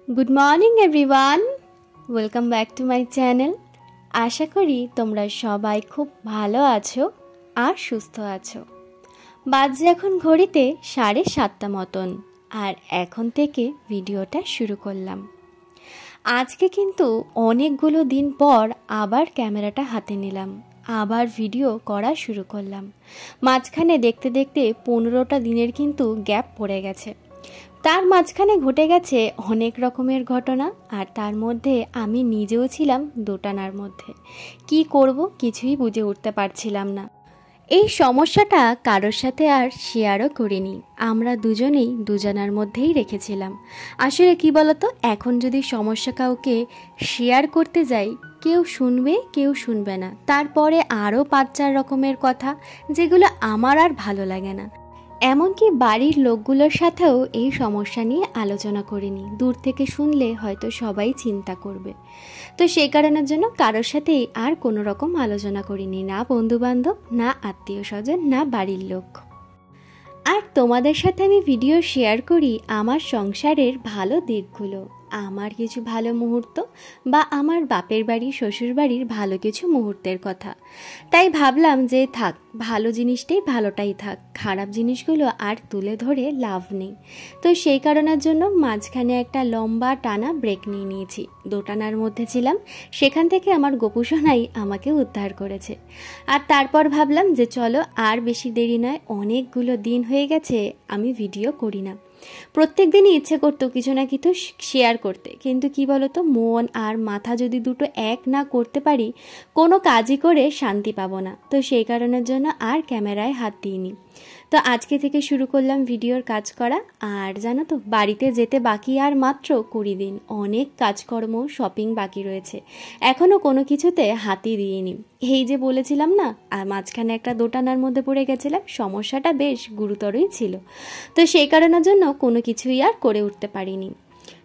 Good morning everyone welcome back to my channel. आशा करी तोमरा सबाई खूब भालो आछो और सुस्थ आछो। बाजे एखन घड़ीते 7:30 मतन और एखन थेके भिडियोटा शुरू करलाम। आज के किन्तु अनेकगुलो दिन पर आबार कैमराटा हाथे निलाम, आबार भिडियो करा शुरू करलाम। माझखाने देखते देखते 15टा दिनेर किन्तु गैप पड़े गेछे। तार माझखाने घटे गेछे अनेक रकमेर घटना और तार मध्य आमी निजेओ छिलाम दोटानार मध्य। कि करब किछुई बुझे उठते पारछिलाम ना। এই সমস্যাটা কারোর সাথে আর শেয়ারও করিনি, আমরা দুজনেই দুজনার মধ্যেই রেখেছিলাম। আসলে কি বলতো, এখন যদি সমস্যা কাউকে শেয়ার করতে যাই কেউ শুনবে কেউ শুনবে না, তারপরে আরও 5-4 রকমের কথা যেগুলো আমার আর ভালো লাগে না। এমনকি বাড়ির লোকগুলোর সাথেও এই সমস্যা নিয়ে আলোচনা করিনি, দূর থেকে শুনলে হয়তো সবাই চিন্তা করবে। তো সেই কারণের জন্য কারোর সাথেই আর কোনো রকম আলোচনা করিনি, না বন্ধুবান্ধব, না আত্মীয় স্বজন, না বাড়ির লোক। আর তোমাদের সাথে আমি ভিডিও শেয়ার করি আমার সংসারের ভালো দিকগুলো, আমার কিছু ভালো মুহূর্ত বা আমার বাপের বাড়ি শ্বশুর বাড়ির ভালো কিছু মুহূর্তের কথা। তাই ভাবলাম যে থাক, ভালো জিনিসটাই ভালোটাই থাক, খারাপ জিনিসগুলো আর তুলে ধরে লাভ নেই। তো সেই কারণের জন্য মাঝখানে একটা লম্বা টানা ব্রেক নিয়ে নিয়েছি। দোটানার মধ্যে ছিলাম, সেখান থেকে আমার গোপুসোনাই আমাকে উদ্ধার করেছে। আর তারপর ভাবলাম যে চলো আর বেশি দেরি নয়, অনেকগুলো দিন হয়ে গেছে আমি ভিডিও করি না। প্রত্যেক দিনই ইচ্ছে করতো কিছু না কিছু শেয়ার করতে, কিন্তু কি বলতো, মন আর মাথা যদি দুটো এক না করতে পারি কোনো কাজই করে শান্তি পাবো না। তো সেই কারণের জন্য আর ক্যামেরায় হাত দিইনি। তো আজকে থেকে শুরু করলাম ভিডিওর কাজ করা। আর জানো তো, বাড়িতে যেতে বাকি আর মাত্র 20 দিন, অনেক কাজকর্ম শপিং বাকি রয়েছে, এখনও কোনো কিছুতে হাতই দিইনি। এই যে বলেছিলাম না, আর মাঝখানে একটা দোটানার মধ্যে পড়ে গেছিলাম, সমস্যাটা বেশ গুরুতরই ছিল। তো সেই কারণের জন্য কোনো কিছুই আর করে উঠতে পারিনি।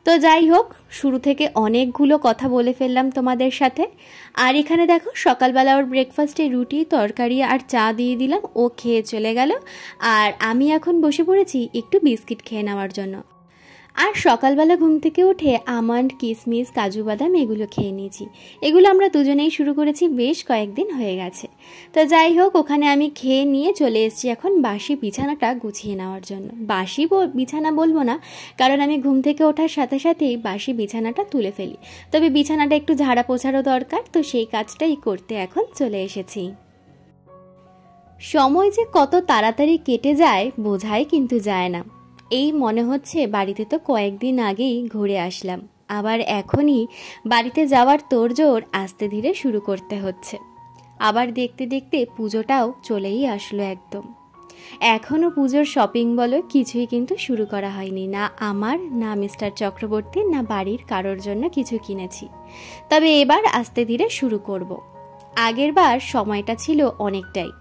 তো যাই হোক, শুরু থেকে অনেকগুলো কথা বলে ফেললাম তোমাদের সাথে। আর এখানে দেখো, সকালবেলা ওর ব্রেকফাস্টে রুটি তরকারি আর চা দিয়ে দিলাম, ও খেয়ে চলে গেল। আর আমি এখন বসে পড়েছি একটু বিস্কিট খেয়ে নেওয়ার জন্য। আর সকালবেলা ঘুম থেকে উঠে আমন্ড, কিশমিশ, কাজু বাদাম এগুলো খেয়ে নিয়েছি। এগুলো আমরা দুজনেই শুরু করেছি, বেশ কয়েকদিন হয়ে গেছে। তো যাই হোক, ওখানে আমি খেয়ে নিয়ে চলে এসেছি এখন বাসি বিছানাটা গুছিয়ে নেওয়ার জন্য। বাসি বিছানা বলবো না, কারণ আমি ঘুম থেকে ওঠার সাথে সাথেই বাসি বিছানাটা তুলে ফেলি। তবে বিছানাটা একটু ঝাড়া পোছারও দরকার, তো সেই কাজটাই করতে এখন চলে এসেছি। সময় যে কত তাড়াতাড়ি কেটে যায় বোঝাই কিন্তু যায় না। এই মনে হচ্ছে বাড়িতে তো কয়েকদিন আগেই ঘুরে আসলাম, আবার এখনই বাড়িতে যাওয়ার তোড়জোড় আস্তে ধীরে শুরু করতে হচ্ছে। আবার দেখতে দেখতে পুজোটাও চলেই আসলো একদম। এখনও পুজোর শপিং বলো কিছুই কিন্তু শুরু করা হয়নি, না আমার, না মিস্টার চক্রবর্তী, না বাড়ির কারোর জন্য কিছু কিনেছি। তবে এবার আস্তে ধীরে শুরু করব। আগের বার সময়টা ছিল অনেকটাই।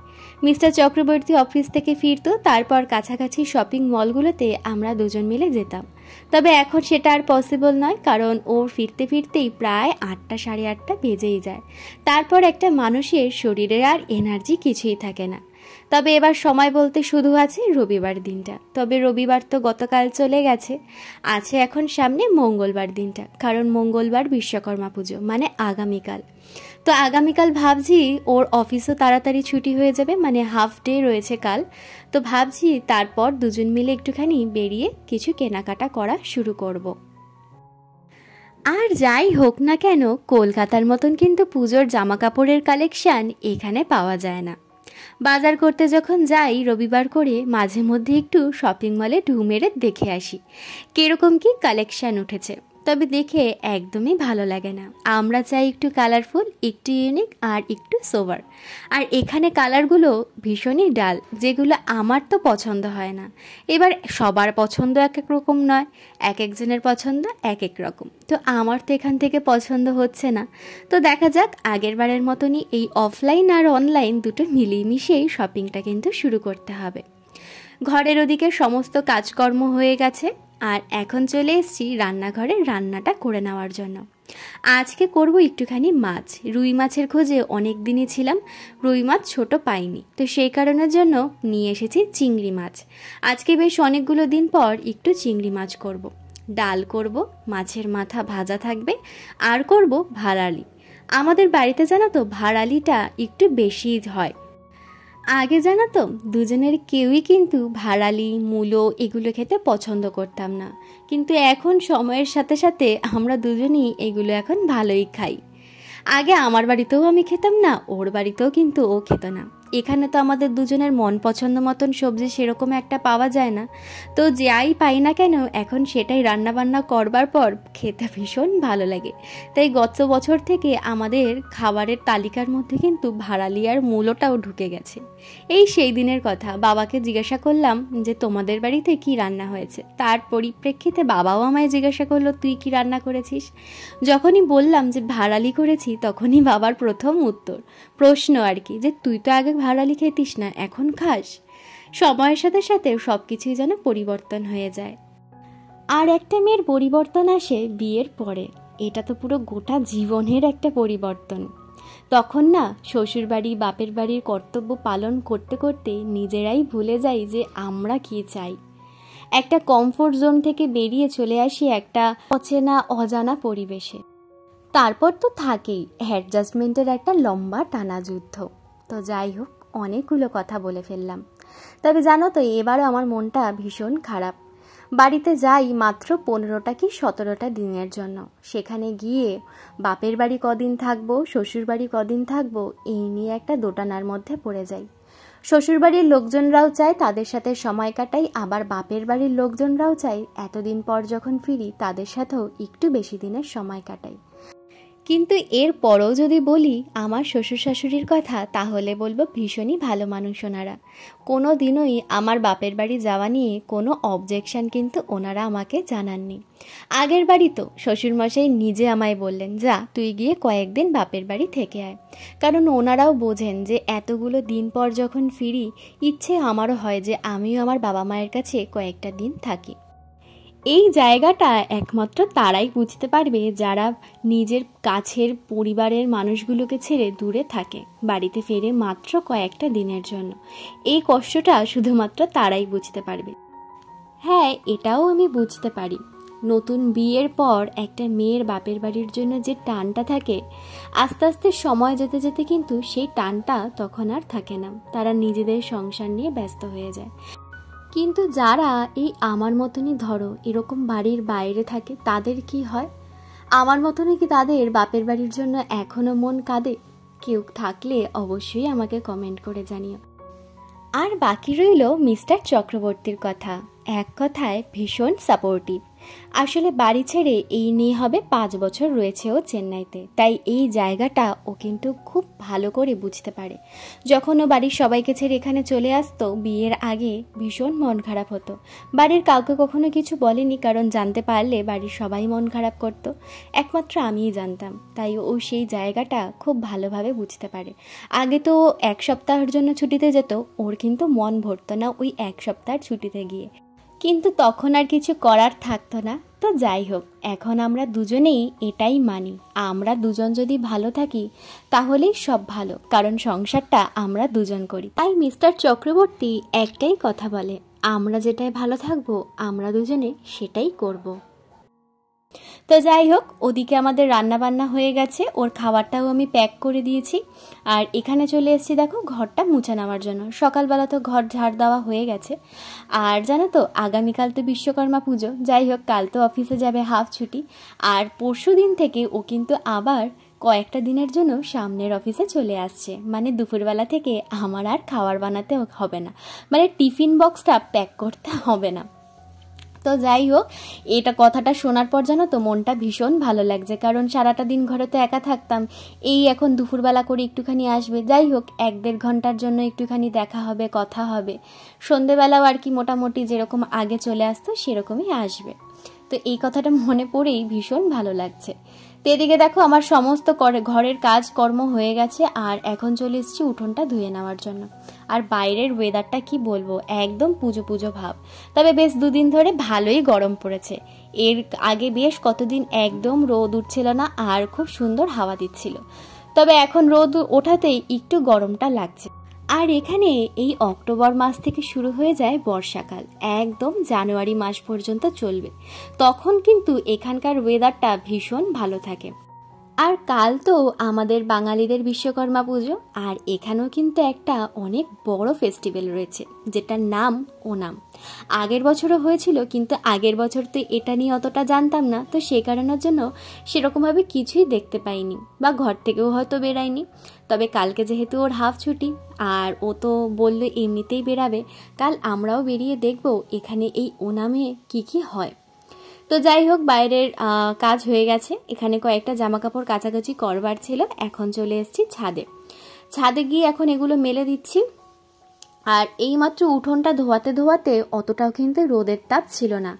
মিস্টার চক্রবর্তী অফিস থেকে ফিরতো, তারপর কাছাকাছি শপিং মলগুলোতে আমরা দুজন মিলে যেতাম। তবে এখন সেটা আর পসিবল নয়, কারণ ওর ফিরতে ফিরতেই প্রায় 8টা 8:30 বেজেই যায়। তারপর একটা মানুষের শরীরে আর এনার্জি কিছুই থাকে না। তবে এবার সময় বলতে শুধু আছে রবিবার দিনটা। তবে রবিবার তো গতকাল চলে গেছে, আছে এখন সামনে মঙ্গলবার দিনটা, কারণ মঙ্গলবার বিশ্বকর্মা পুজো, মানে আগামীকাল। তো আগামীকাল ভাবছি ওর অফিসও তাড়াতাড়ি ছুটি হয়ে যাবে, মানে হাফ ডে রয়েছে কাল। তো ভাবছি তারপর দুজন মিলে একটুখানি বেরিয়ে কিছু কেনাকাটা করা শুরু করব। আর যাই হোক না কেন, কলকাতার মতন কিন্তু পুজোর জামা কাপড়ের কালেকশান এখানে পাওয়া যায় না। বাজার করতে যখন যাই রবিবার করে, মাঝে মধ্যে একটু শপিং মলে ঢু মেরে দেখে আসি কীরকম কী কালেকশান উঠেছে। তবে দেখে একদমই ভালো লাগে না। আমরা চাই একটু কালারফুল, একটু ইউনিক আর একটু সোবার। আর এখানে কালারগুলো ভীষণই ডাল, যেগুলো আমার তো পছন্দ হয় না। এবার সবার পছন্দ এক এক রকম নয়, এক একজনের পছন্দ এক এক রকম। তো আমার তো এখান থেকে পছন্দ হচ্ছে না। তো দেখা যাক, আগের বারের মতনই এই অফলাইন আর অনলাইন দুটো মিলিয়ে মিশিয়েই শপিংটা কিন্তু শুরু করতে হবে। ঘরের ওদিকে সমস্ত কাজকর্ম হয়ে গেছে, আর এখন চলে এসেছি রান্নাঘরে রান্নাটা করে নেওয়ার জন্য। আজকে করব একটুখানি মাছ। রুই মাছের খোঁজে অনেক দিনই ছিলাম, রুই মাছ ছোট পাইনি, তো সেই কারণের জন্য নিয়ে এসেছি চিংড়ি মাছ। আজকে বেশ অনেকগুলো দিন পর একটু চিংড়ি মাছ করব। ডাল করব, মাছের মাথা ভাজা থাকবে, আর করব ভাড়ালি। আমাদের বাড়িতে জানো তো ভাড়ালিটা একটু বেশিই হয়। আগে জানো তো দুজনের কেউই কিন্তু ভাড়ালি মূলো এগুলো খেতে পছন্দ করতাম না, কিন্তু এখন সময়ের সাথে সাথে আমরা দুজনেই এগুলো এখন ভালোই খাই। আগে আমার বাড়িতেও আমি খেতাম না, ওর বাড়িতেও কিন্তু ও খেত না। এখানে তো আমাদের দুজনের মন পছন্দ মতন সবজি সেরকম একটা পাওয়া যায় না, তো যাই পাই না কেন এখন সেটাই রান্না বান্না করবার পর খেতে ভীষণ ভালো লাগে। তাই গত বছর থেকে আমাদের খাবারের তালিকার মধ্যে কিন্তু ভাড়ালি আর মূলোটাও ঢুকে গেছে। এই সেই দিনের কথা, বাবাকে জিজ্ঞাসা করলাম যে তোমাদের বাড়িতে কি রান্না হয়েছে। তার পরিপ্রেক্ষিতে বাবাও আমায় জিজ্ঞাসা করলো তুই কি রান্না করেছিস। যখনই বললাম যে ভাড়ালি করেছি, তখনই বাবার প্রথম প্রশ্ন আর কি, যে তুই তো আগে ভাড়ালি খেতিস না, এখন খাস। সময়ের সাথে সাথে সব কিছুই যেন পরিবর্তন হয়ে যায়। আর একটা মেয়ের পরিবর্তন আসে বিয়ের পরে, এটা তো পুরো গোটা জীবনের একটা পরিবর্তন। তখন না শ্বশুরবাড়ি বাপের বাড়ির কর্তব্য পালন করতে করতে নিজেরাই ভুলে যাই যে আমরা কি চাই। একটা কমফোর্ট জোন থেকে বেরিয়ে চলে আসি একটা অচেনা অজানা পরিবেশে। তারপর তো থাকেই অ্যাডজাস্টমেন্টের একটা লম্বা টানা যুদ্ধ। তো যাই হোক, অনেকগুলো কথা বলে ফেললাম। তবে জানো তো এবারও আমার মনটা ভীষণ খারাপ। বাড়িতে যাই মাত্র 15টা কি 17টা দিনের জন্য। সেখানে গিয়ে বাপের বাড়ি কদিন থাকবো, শ্বশুর বাড়ি কদিন থাকবো, এই নিয়ে একটা দোটানার মধ্যে পড়ে যাই। শ্বশুরবাড়ির লোকজনরাও চায় তাদের সাথে সময় কাটাই, আবার বাপের বাড়ির লোকজনরাও চায় এতদিন পর যখন ফিরি তাদের সাথেও একটু বেশি দিনের সময় কাটাই। কিন্তু এর পরও যদি বলি আমার শ্বশুর শাশুড়ির কথা, তাহলে বলবো ভীষণই ভালো মানুষ ওনারা। কোনো দিনই আমার বাপের বাড়ি যাওয়া নিয়ে কোনো অবজেকশন কিন্তু ওনারা আমাকে জানাননি। আগের বাড়ি তো শ্বশুরমশাই নিজে আমায় বললেন, যা তুই গিয়ে কয়েকদিন বাপের বাড়ি থেকে আয়। কারণ ওনারাও বোঝেন যে এতগুলো দিন পর যখন ফিরি, ইচ্ছে আমারও হয় যে আমিও আমার বাবা মায়ের কাছে কয়েকটা দিন থাকি। এই জায়গাটা একমাত্র তারাই বুঝতে পারবে যারা নিজের কাছের পরিবারের মানুষগুলোকে ছেড়ে দূরে থাকে, বাড়িতে ফেরে মাত্র কয়েকটা দিনের জন্য। এই কষ্টটা শুধুমাত্র তারাই বুঝতে পারবে। হ্যাঁ, এটাও আমি বুঝতে পারি, নতুন বিয়ের পর একটা মেয়ের বাপের বাড়ির জন্য যে টানটা থাকে, আস্তে আস্তে সময় যেতে যেতে কিন্তু সেই টানটা তখন আর থাকে না। তারা নিজেদের সংসার নিয়ে ব্যস্ত হয়ে যায়। কিন্তু যারা এই আমার মতনই ধরো এরকম বাড়ির বাইরে থাকে, তাদের কি হয়? আমার মতনই কি তাদের বাপের বাড়ির জন্য এখনো মন কাঁদে? কেউ থাকলে অবশ্যই আমাকে কমেন্ট করে জানিও। আর বাকি রইল মিস্টার চক্রবর্তীর কথা। এক কথায় ভীষণ সাপোর্টিভ। আসলে বাড়ি ছেড়ে এই নিয়ে হবে 5 বছর রয়েছে ও চেন্নাইতে, তাই এই জায়গাটা ও কিন্তু খুব ভালো করে বুঝতে পারে। যখন ও বাড়ির সবাইকে ছেড়ে এখানে চলে আসতো, বিয়ের আগে ভীষণ মন খারাপ হতো। বাড়ির কাউকে কখনো কিছু বলেনি, কারণ জানতে পারলে বাড়ির সবাই মন খারাপ করতো। একমাত্র আমিই জানতাম, তাই ও সেই জায়গাটা খুব ভালোভাবে বুঝতে পারে। আগে তো 1 সপ্তাহের জন্য ছুটিতে যেত, ওর কিন্তু মন ভরতো না ওই 1 সপ্তাহের ছুটিতে গিয়ে, কিন্তু তখন আর কিছু করার থাকতো না। তো যাই হোক, এখন আমরা দুজনেই এটাই মানি, আমরা দুজন যদি ভালো থাকি তাহলেই সব ভালো, কারণ সংসারটা আমরা দুজন করি। তাই মিস্টার চক্রবর্তী একটাই কথা বলে, আমরা যেটাই ভালো থাকবো আমরা দুজনে সেটাই করব। তো যাই হোক, ওদিকে আমাদের রান্না বান্না হয়ে গেছে, ওর খাবারটাও আমি প্যাক করে দিয়েছি। আর এখানে চলে এসেছি দেখো ঘরটা মুছে নেওয়ার জন্য। সকালবেলা তো ঘর ঝাড় দেওয়া হয়ে গেছে। আর জানো তো আগামীকাল তো বিশ্বকর্মা পুজো। যাই হোক, কাল তো অফিসে যাবে হাফ ছুটি, আর পরশু দিন থেকে ও কিন্তু আবার কয়েকটা দিনের জন্য সামনের অফিসে চলে আসছে। মানে দুপুরবেলা থেকে আমার আর খাবার বানাতে হবে না, মানে টিফিন বক্সটা প্যাক করতে হবে না। তো যাই হোক, এটা কথাটা শোনার পর জানো তো মনটা ভীষণ ভালো লাগছে, কারণ সারাটা দিন ঘরে তো একা থাকতাম। এই এখন দুপুরবেলা করে একটুখানি আসবে, যাই হোক 1-1.5 ঘন্টার জন্য একটুখানি দেখা হবে, কথা হবে। সন্ধেবেলাও আর কি মোটামুটি যেরকম আগে চলে আসতো সেরকমই আসবে। তো এই কথাটা মনে পড়েই ভীষণ ভালো লাগছে। তো এদিকে দেখো আমার সমস্ত ঘরের কাজকর্ম হয়ে গেছে, আর এখন চলে এসেছি উঠোনটা ধুয়ে নেওয়ার জন্য। আর বাইরের ওয়েদারটা কি বলবো, একদম পুজো পুজো ভাব। তবে বেশ 2 দিন ধরে ভালোই গরম পড়েছে। এর আগে বেশ কতদিন একদম রোদ উঠছিল না, আর খুব সুন্দর হাওয়া দিচ্ছিল। তবে এখন রোদ ওঠাতেই একটু গরমটা লাগছে। আর এখানে এই অক্টোবর মাস থেকে শুরু হয়ে যায় বর্ষাকাল, একদম জানুয়ারি মাস পর্যন্ত চলবে। তখন কিন্তু এখানকার ওয়েদারটা ভীষণ ভালো থাকে। আর কাল তো আমাদের বাঙালিদের বিশ্বকর্মা পুজো, আর এখানেও কিন্তু একটা অনেক বড় ফেস্টিভ্যাল রয়েছে যেটার নাম ওনাম। আগের বছরও হয়েছিল, কিন্তু আগের বছর তো এটা নিয়ে অতটা জানতাম না, তো সেই কারণের জন্য সেরকমভাবে কিছুই দেখতে পাইনি বা ঘর থেকেও হয়তো বেরাইনি। তবে কালকে যেহেতু ওর হাফ ছুটি আর ও তো বললো এমনিতেই বেরাবে, কাল আমরাও বেরিয়ে দেখব এখানে এই ওনামে কি কি হয়। তো যাই হোক, বাইরের কাজ হয়ে গেছে, এখানে কয়েকটা জামা কাপড় কাচাকাচি করবার ছিল। এখন চলে এসেছি ছাদে। ছাদে গিয়ে এখন এগুলো মেলে দিচ্ছি। আর এইমাত্র উঠোনটা ধোয়াতে ধোয়াতে অতটাও কিন্তু রোদের তাপ ছিল না,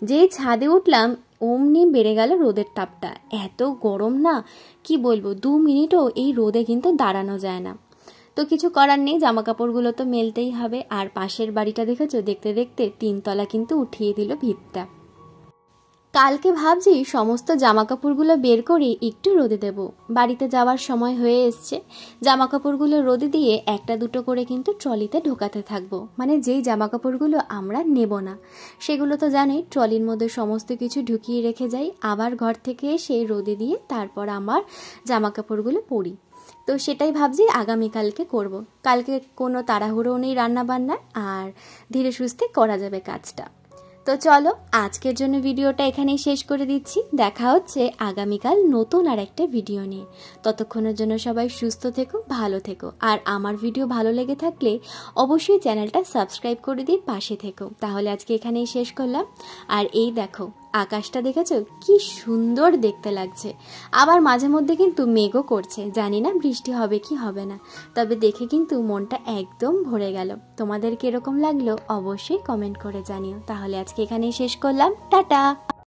যেই ছাদে উঠলাম অমনি বেড়ে গেল রোদের তাপটা। এত গরম না, কি বলবো, 2 মিনিটও এই রোদে কিন্তু দাঁড়ানো যায় না। তো কিছু করার নেই, জামা কাপড়গুলো তো মেলতেই হবে। আর পাশের বাড়িটা দেখেছো, দেখতে দেখতে 3 তলা কিন্তু উঠিয়ে দিল ভিতটা। কালকে ভাবছি সমস্ত জামাকাপড়গুলো বের করে একটু রোদে দেব। বাড়িতে যাওয়ার সময় হয়ে এসছে, জামাকাপড়গুলো রোদে দিয়ে একটা দুটো করে কিন্তু ট্রলিতে ঢোকাতে থাকবো। মানে যেই জামাকাপড়গুলো আমরা নেব না সেগুলো তো জানোই, ট্রলির মধ্যে সমস্ত কিছু ঢুকিয়ে রেখে যাই, আবার ঘর থেকে এসে রোদে দিয়ে তারপর আমার জামাকাপড়গুলো পরি। তো সেটাই ভাবছি আগামীকালকে করব। কালকে কোনো তাড়াহুড়ো নেই রান্নাবান্নার, আর ধীরে সুস্থে করা যাবে কাজটা। তো চলো, আজকের জন্য ভিডিওটা এখানেই শেষ করে দিচ্ছি। দেখা হচ্ছে আগামীকাল নতুন আর একটা ভিডিও নিয়ে। ততক্ষণের জন্য সবাই সুস্থ থেকো, ভালো থেকো। আর আমার ভিডিও ভালো লেগে থাকলে অবশ্যই চ্যানেলটা সাবস্ক্রাইব করে দিয়ে পাশে থেকো। তাহলে আজকে এখানেই শেষ করলাম। আর এই দেখো, আকাশটা দেখেছো কি সুন্দর দেখতে লাগছে। আবার মাঝে মধ্যে কিন্তু মেঘও করছে, জানি না বৃষ্টি হবে কি হবে না, তবে দেখে কিন্তু মনটা একদম ভরে গেল। তোমাদের কিরকম লাগলো অবশ্যই কমেন্ট করে জানিও। তাহলে আজকে এখানেই শেষ করলাম, টাটা।